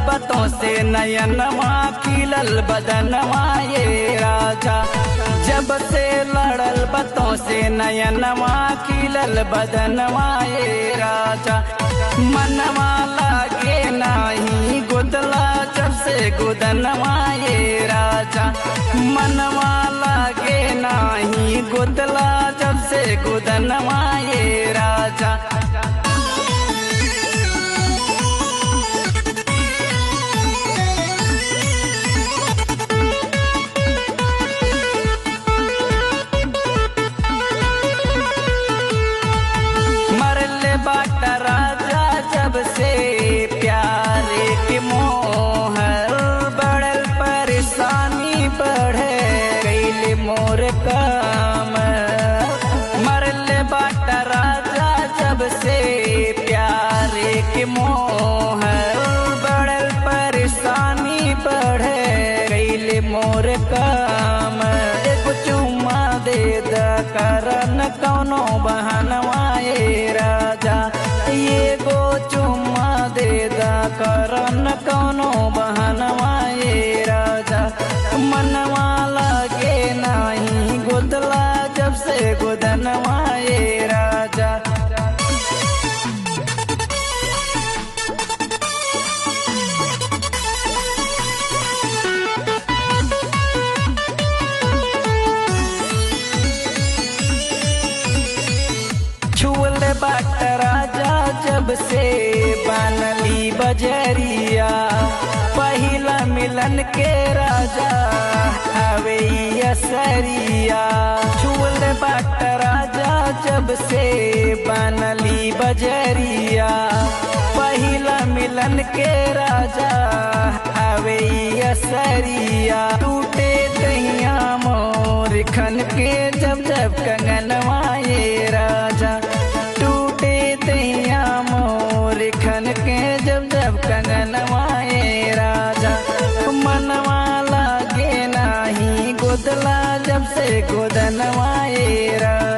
बतों से नयनवा खिलल बदनवा ये राजा। जब से लड़ल बतों से नयनवा खिलल बदनवा ये राजा। मनवा लागे नाही गुदला जब से गुदनवा ये राजा। मनवा लागे नाही गुदला जब से गुदनवा ये राजा। बाट राजा जब से प्यारे के मोह बढ़ल परेशानी बढ़े कैले मोर काम। मरल बाट राजा जब से प्यारे के मोह बढ़ल परेशानी बढ़े कैले मोर काम। एगो चुम्मा दे द करन कौनो बहनवा ये राजा। एगो चुम्मा दे द करन कौनो बहनवा ये राजा। मनवा लागे नाही गुदला जब से गुदनवा ये राजा। छुअल बाट राजा जब से बनली बजरिया। पहिला मिलन के राजा हवे असरिया। छुअल बाट राजा जब से बनली बजरिया। पहिला मिलन के राजा हवे असरिया। टूटे तैया मोर खन के जब जब कंगनवा ये राजा। टूटे तैया मोर खन के जब जब कंगनवा ये राजा। मनवा लागे नाही गुदला जब से गुदनवा ये राजा।